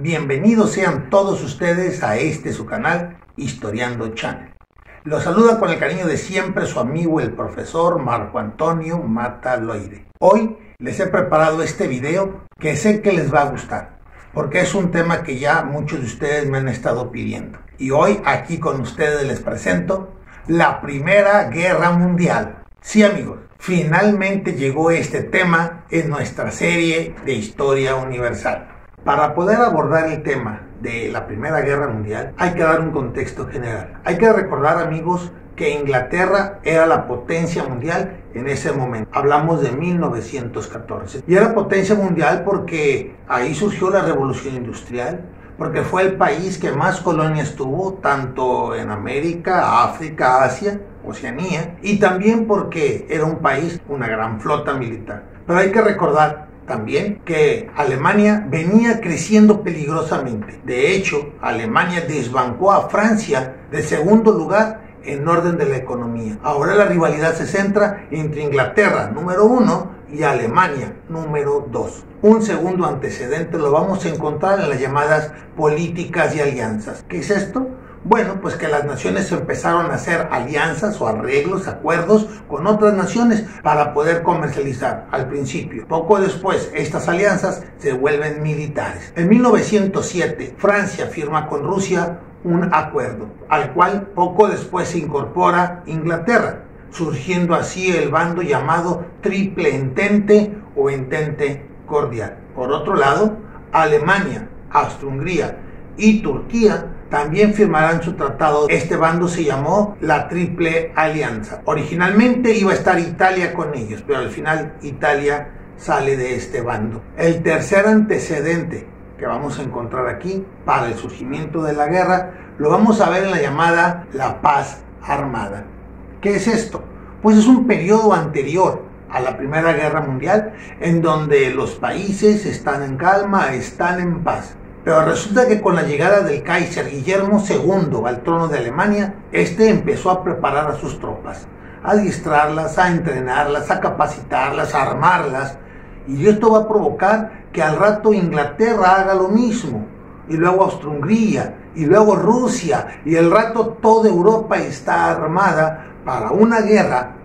Bienvenidos sean todos ustedes a su canal Historiando Channel. Los saluda con el cariño de siempre su amigo el profesor Marco Antonio Mata Loide. Hoy les he preparado este video que sé que les va a gustar, porque es un tema que ya muchos de ustedes me han estado pidiendo. Y hoy aquí con ustedes les presento la Primera Guerra Mundial. Sí, amigos, finalmente llegó este tema en nuestra serie de Historia Universal. Para poder abordar el tema de la Primera Guerra Mundial hay que dar un contexto general. Hay que recordar, amigos, que Inglaterra era la potencia mundial en ese momento. Hablamos de 1914. Y era potencia mundial porque ahí surgió la Revolución Industrial, porque fue el país que más colonias tuvo, tanto en América, África, Asia, Oceanía, y también porque era un país, una gran flota militar. Pero hay que recordar también que Alemania venía creciendo peligrosamente. De hecho, Alemania desbancó a Francia de segundo lugar en orden de la economía. Ahora la rivalidad se centra entre Inglaterra, número 1, y Alemania, número 2. Un segundo antecedente lo vamos a encontrar en las llamadas políticas y alianzas. ¿Qué es esto? Bueno, pues que las naciones empezaron a hacer alianzas o arreglos, acuerdos con otras naciones para poder comercializar al principio. Poco después, estas alianzas se vuelven militares. En 1907, Francia firma con Rusia un acuerdo, al cual poco después se incorpora Inglaterra, surgiendo así el bando llamado Triple Entente o Entente Cordial. Por otro lado, Alemania, Austria-Hungría y Turquía también firmarán su tratado. Este bando se llamó la Triple Alianza. Originalmente iba a estar Italia con ellos, pero al final Italia sale de este bando. El tercer antecedente que vamos a encontrar aquí para el surgimiento de la guerra lo vamos a ver en la llamada la paz armada. ¿Qué es esto? Pues es un periodo anterior a la Primera Guerra Mundial en donde los países están en calma, están en paz. Pero resulta que con la llegada del Kaiser Guillermo II al trono de Alemania, este empezó a preparar a sus tropas, a adiestrarlas, a entrenarlas, a capacitarlas, a armarlas. Y esto va a provocar que al rato Inglaterra haga lo mismo, y luego Austria-Hungría, y luego Rusia, y al rato toda Europa está armada para una guerra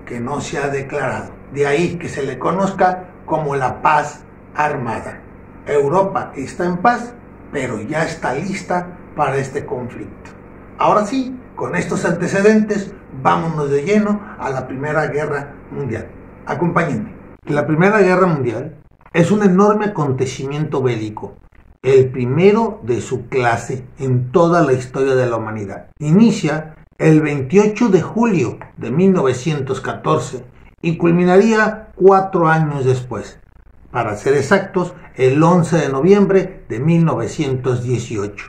que no se ha declarado. De ahí que se le conozca como la paz armada. Europa está en paz, pero ya está lista para este conflicto. Ahora sí, con estos antecedentes, vámonos de lleno a la Primera Guerra Mundial. Acompáñenme. La Primera Guerra Mundial es un enorme acontecimiento bélico, el primero de su clase en toda la historia de la humanidad. Inicia el 28 de julio de 1914 y culminaría 4 años después. Para ser exactos, el 11 de noviembre de 1918.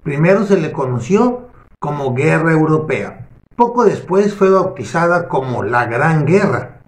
Primero se le conoció como Guerra Europea. Poco después fue bautizada como la Gran Guerra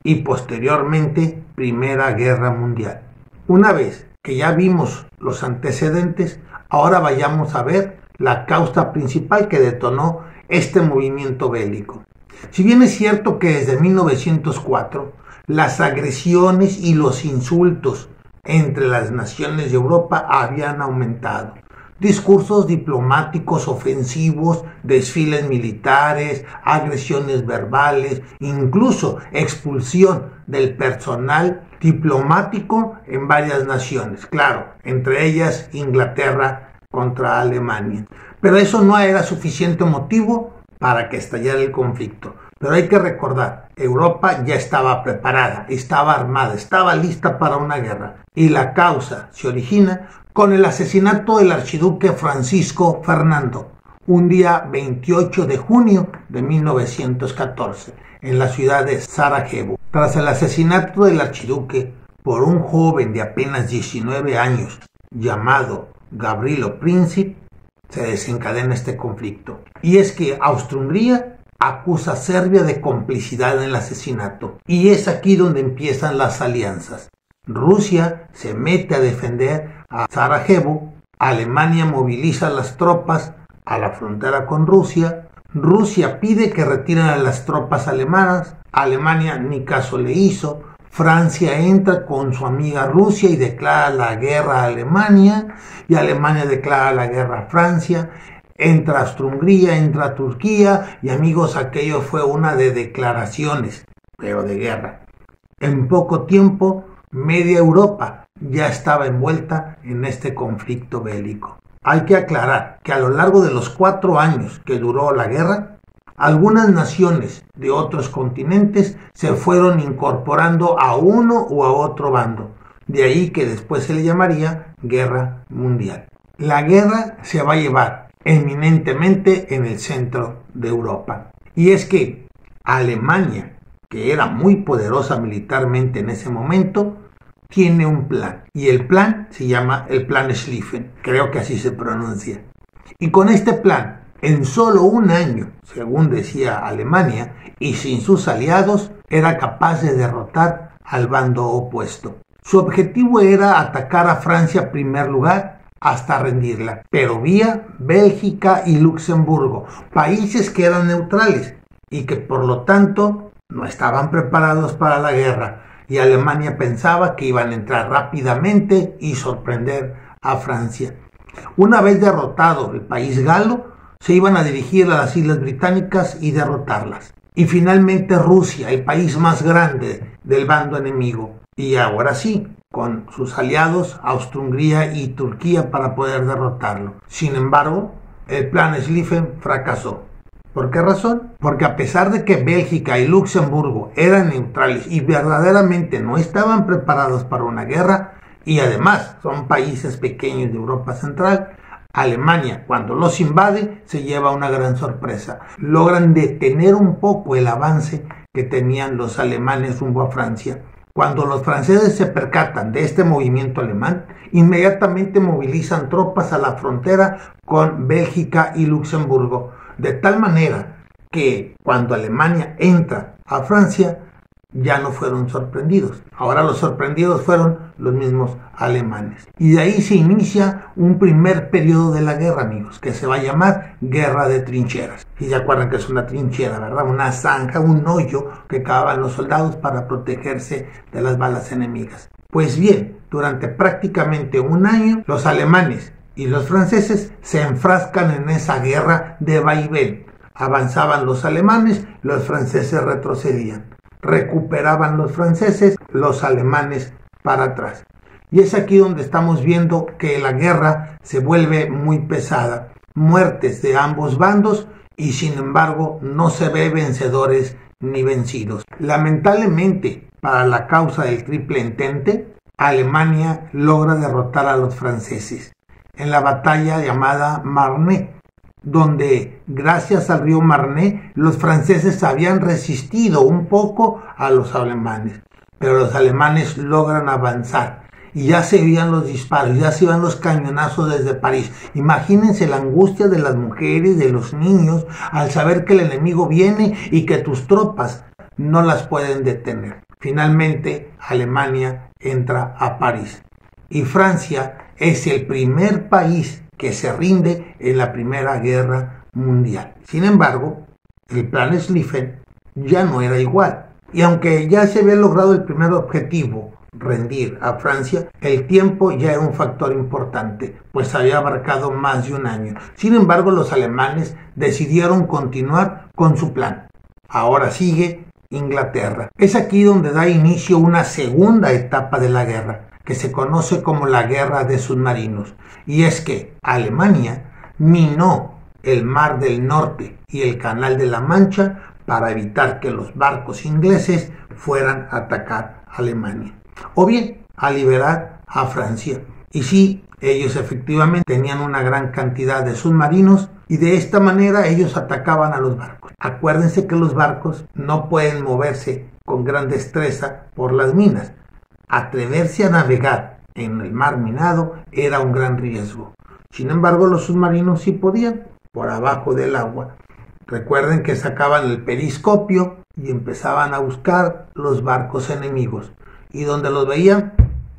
y posteriormente Primera Guerra Mundial. Una vez que ya vimos los antecedentes, ahora vayamos a ver la causa principal que detonó este movimiento bélico. Si bien es cierto que desde 1904 las agresiones y los insultos entre las naciones de Europa habían aumentado. Discursos diplomáticos ofensivos, desfiles militares, agresiones verbales, incluso expulsión del personal diplomático en varias naciones. Claro, entre ellas Inglaterra contra Alemania. Pero eso no era suficiente motivo para que estallara el conflicto. Pero hay que recordar, Europa ya estaba preparada, estaba armada, estaba lista para una guerra. Y la causa se origina con el asesinato del archiduque Francisco Fernando, un día 28 de junio de 1914, en la ciudad de Sarajevo. Tras el asesinato del archiduque por un joven de apenas 19 años, llamado Gavrilo Princip, se desencadena este conflicto. Y es que Austria-Hungría acusa a Serbia de complicidad en el asesinato. Y es aquí donde empiezan las alianzas. Rusia se mete a defender a Sarajevo, Alemania moviliza las tropas a la frontera con Rusia, Rusia pide que retiren a las tropas alemanas, Alemania ni caso le hizo, Francia entra con su amiga Rusia y declara la guerra a Alemania, y Alemania declara la guerra a Francia. Entra Austria-Hungría, entra Turquía, y amigos, aquello fue una de declaraciones, pero de guerra. En poco tiempo, media Europa ya estaba envuelta en este conflicto bélico. Hay que aclarar que a lo largo de los 4 años que duró la guerra, algunas naciones de otros continentes se fueron incorporando a uno o a otro bando. De ahí que después se le llamaría guerra mundial. La guerra se va a llevar eminentemente en el centro de Europa. Y es que Alemania, que era muy poderosa militarmente en ese momento, tiene un plan. Y el plan se llama el Plan Schlieffen. Creo que así se pronuncia. Y con este plan, en solo un año, según decía Alemania, y sin sus aliados, era capaz de derrotar al bando opuesto. Su objetivo era atacar a Francia en primer lugar hasta rendirla, pero vía Bélgica y Luxemburgo, países que eran neutrales y que por lo tanto no estaban preparados para la guerra, y Alemania pensaba que iban a entrar rápidamente y sorprender a Francia. Una vez derrotado el país galo, se iban a dirigir a las Islas Británicas y derrotarlas. Y finalmente Rusia, el país más grande del bando enemigo. Y ahora sí, con sus aliados Austria-Hungría y Turquía para poder derrotarlo. Sin embargo, el plan Schlieffen fracasó. ¿Por qué razón? Porque a pesar de que Bélgica y Luxemburgo eran neutrales y verdaderamente no estaban preparados para una guerra, y además son países pequeños de Europa Central, Alemania, cuando los invade, se lleva una gran sorpresa. Logran detener un poco el avance que tenían los alemanes rumbo a Francia. Cuando los franceses se percatan de este movimiento alemán, inmediatamente movilizan tropas a la frontera con Bélgica y Luxemburgo, de tal manera que cuando Alemania entra a Francia, ya no fueron sorprendidos. Ahora los sorprendidos fueron los mismos alemanes. Y de ahí se inicia un primer periodo de la guerra, amigos, que se va a llamar Guerra de Trincheras. Y se acuerdan que es una trinchera, ¿verdad? Una zanja, un hoyo que cavaban los soldados para protegerse de las balas enemigas. Pues bien, durante prácticamente un año, los alemanes y los franceses se enfrascan en esa guerra de vaivén. Avanzaban los alemanes, los franceses retrocedían. Recuperaban los franceses, los alemanes para atrás. Y es aquí donde estamos viendo que la guerra se vuelve muy pesada. Muertes de ambos bandos y sin embargo no se ve vencedores ni vencidos. Lamentablemente, para la causa del Triple Entente, Alemania logra derrotar a los franceses en la batalla llamada Marne, donde gracias al río Marne los franceses habían resistido un poco a los alemanes, pero los alemanes logran avanzar y ya se veían los disparos, ya se veían los cañonazos desde París. Imagínense la angustia de las mujeres, de los niños, al saber que el enemigo viene y que tus tropas no las pueden detener. Finalmente Alemania entra a París y Francia es el primer país que se rinde en la Primera Guerra Mundial. Sin embargo, el plan Schlieffen ya no era igual. Y aunque ya se había logrado el primer objetivo, rendir a Francia, el tiempo ya era un factor importante, pues había abarcado más de un año. Sin embargo, los alemanes decidieron continuar con su plan. Ahora sigue Inglaterra. Es aquí donde da inicio una segunda etapa de la guerra, que se conoce como la Guerra de Submarinos. Y es que Alemania minó el Mar del Norte y el Canal de la Mancha para evitar que los barcos ingleses fueran a atacar a Alemania, o bien a liberar a Francia. Y sí, ellos efectivamente tenían una gran cantidad de submarinos y de esta manera ellos atacaban a los barcos. Acuérdense que los barcos no pueden moverse con gran destreza por las minas. Atreverse a navegar en el mar minado era un gran riesgo. Sin embargo, los submarinos sí podían, por abajo del agua. Recuerden que sacaban el periscopio y empezaban a buscar los barcos enemigos. Y donde los veían,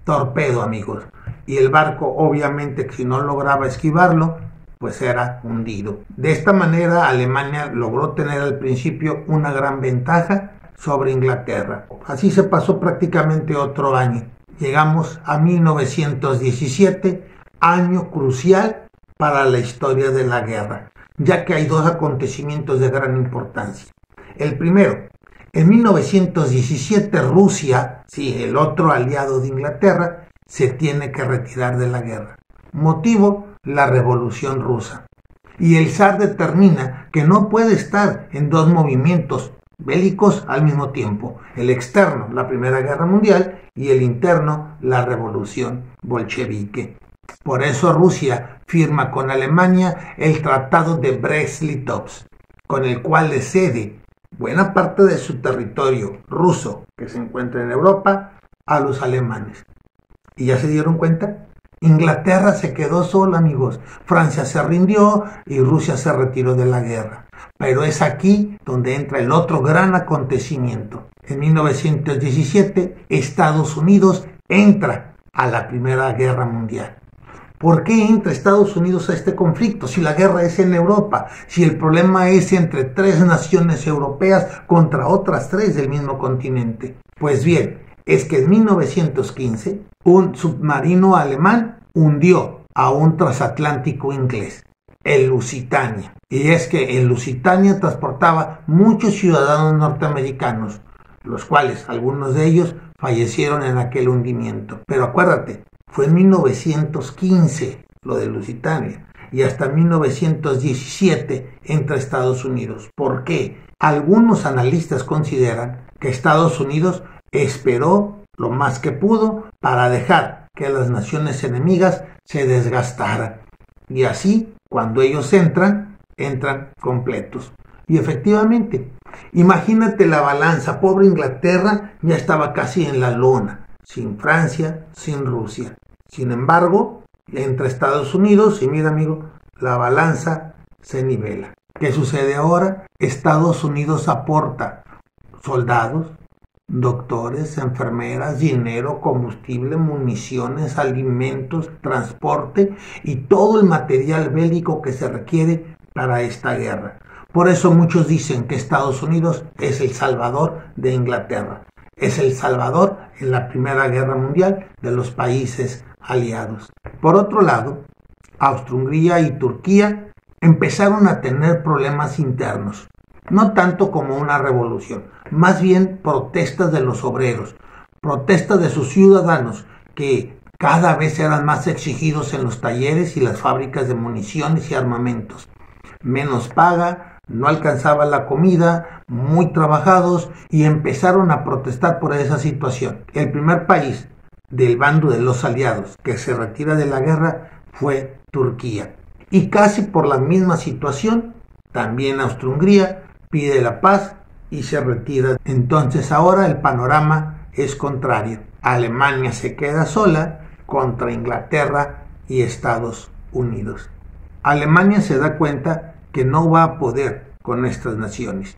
torpedo, amigos. Y el barco, obviamente, si no lograba esquivarlo, pues era hundido. De esta manera, Alemania logró tener al principio una gran ventaja sobre Inglaterra. Así se pasó prácticamente otro año. Llegamos a 1917, año crucial para la historia de la guerra, ya que hay dos acontecimientos de gran importancia. El primero, en 1917 Rusia, sí, el otro aliado de Inglaterra, se tiene que retirar de la guerra. Motivo, la Revolución Rusa. Y el zar determina que no puede estar en dos movimientos bélicos al mismo tiempo, el externo, la Primera Guerra Mundial, y el interno, la Revolución Bolchevique. Por eso Rusia firma con Alemania el Tratado de Brest-Litovsk, con el cual le cede buena parte de su territorio ruso que se encuentra en Europa a los alemanes. ¿Y ya se dieron cuenta? Inglaterra se quedó sola, amigos. Francia se rindió y Rusia se retiró de la guerra. Pero es aquí donde entra el otro gran acontecimiento. En 1917, Estados Unidos entra a la Primera Guerra Mundial. ¿Por qué entra Estados Unidos a este conflicto? Si la guerra es en Europa, si el problema es entre tres naciones europeas contra otras tres del mismo continente. Pues bien, es que en 1915 un submarino alemán hundió a un transatlántico inglés, el Lusitania. Y es que el Lusitania transportaba muchos ciudadanos norteamericanos, los cuales algunos de ellos fallecieron en aquel hundimiento. Pero acuérdate, fue en 1915 lo de Lusitania y hasta 1917 entra Estados Unidos. ¿Por qué? Algunos analistas consideran que Estados Unidos esperó lo más que pudo para dejar que las naciones enemigas se desgastaran. Y así, cuando ellos entran completos. Y efectivamente, imagínate la balanza. Pobre Inglaterra ya estaba casi en la lona, sin Francia, sin Rusia. Sin embargo, entra Estados Unidos y mira, amigo, la balanza se nivela. ¿Qué sucede ahora? Estados Unidos aporta soldados, doctores, enfermeras, dinero, combustible, municiones, alimentos, transporte y todo el material bélico que se requiere para esta guerra. Por eso muchos dicen que Estados Unidos es el salvador de Inglaterra. Es el salvador en la Primera Guerra Mundial de los países aliados. Por otro lado, Austria-Hungría y Turquía empezaron a tener problemas internos. No tanto como una revolución, más bien protestas de los obreros, protestas de sus ciudadanos que cada vez eran más exigidos en los talleres y las fábricas de municiones y armamentos. Menos paga, no alcanzaba la comida, muy trabajados y empezaron a protestar por esa situación. El primer país del bando de los aliados que se retira de la guerra fue Turquía. Y casi por la misma situación, también Austria-Hungría pide la paz y se retira. Entonces ahora el panorama es contrario. Alemania se queda sola contra Inglaterra y Estados Unidos. Alemania se da cuenta que no va a poder con estas naciones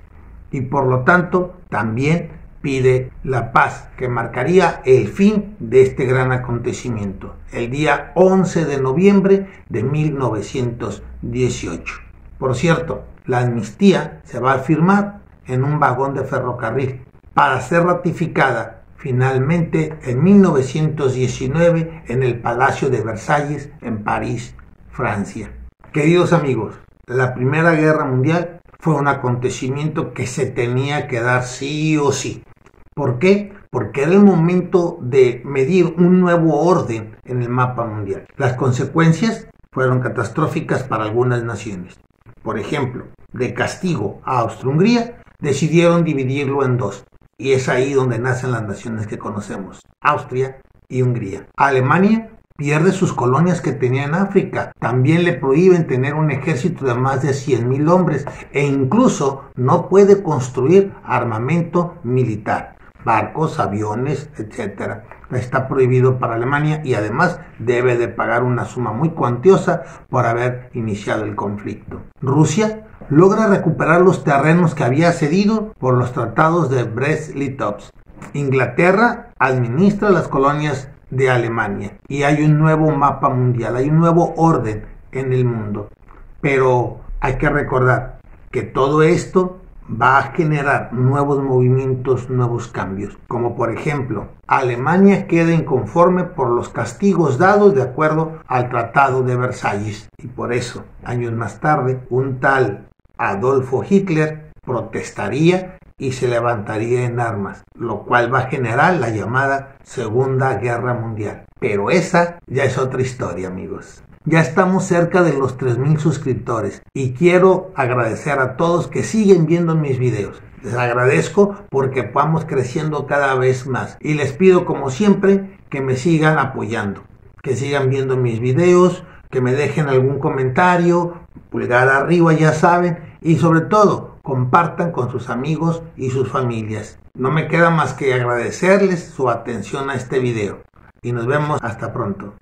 y por lo tanto también pide la paz que marcaría el fin de este gran acontecimiento, el día 11 de noviembre de 1918. Por cierto, la amnistía se va a firmar en un vagón de ferrocarril para ser ratificada finalmente en 1919 en el Palacio de Versalles en París, Francia. Queridos amigos, la Primera Guerra Mundial fue un acontecimiento que se tenía que dar sí o sí. ¿Por qué? Porque era el momento de medir un nuevo orden en el mapa mundial. Las consecuencias fueron catastróficas para algunas naciones. Por ejemplo, de castigo a Austria-Hungría, decidieron dividirlo en dos. Y es ahí donde nacen las naciones que conocemos, Austria y Hungría. Alemania pierde sus colonias que tenía en África. También le prohíben tener un ejército de más de 100,000 hombres e incluso no puede construir armamento militar, barcos, aviones, etc. Está prohibido para Alemania y además debe de pagar una suma muy cuantiosa por haber iniciado el conflicto. Rusia logra recuperar los terrenos que había cedido por los tratados de Brest-Litovsk. Inglaterra administra las colonias de Alemania y hay un nuevo mapa mundial, hay un nuevo orden en el mundo. Pero hay que recordar que todo esto va a generar nuevos movimientos, nuevos cambios, como por ejemplo, Alemania queda inconforme por los castigos dados de acuerdo al Tratado de Versalles, y por eso, años más tarde, un tal Adolfo Hitler protestaría y se levantaría en armas, lo cual va a generar la llamada Segunda Guerra Mundial. Pero esa ya es otra historia, amigos. Ya estamos cerca de los 3000 suscriptores y quiero agradecer a todos que siguen viendo mis videos. Les agradezco porque vamos creciendo cada vez más y les pido como siempre que me sigan apoyando, que sigan viendo mis videos, que me dejen algún comentario, pulgar arriba ya saben, y sobre todo compartan con sus amigos y sus familias. No me queda más que agradecerles su atención a este video y nos vemos hasta pronto.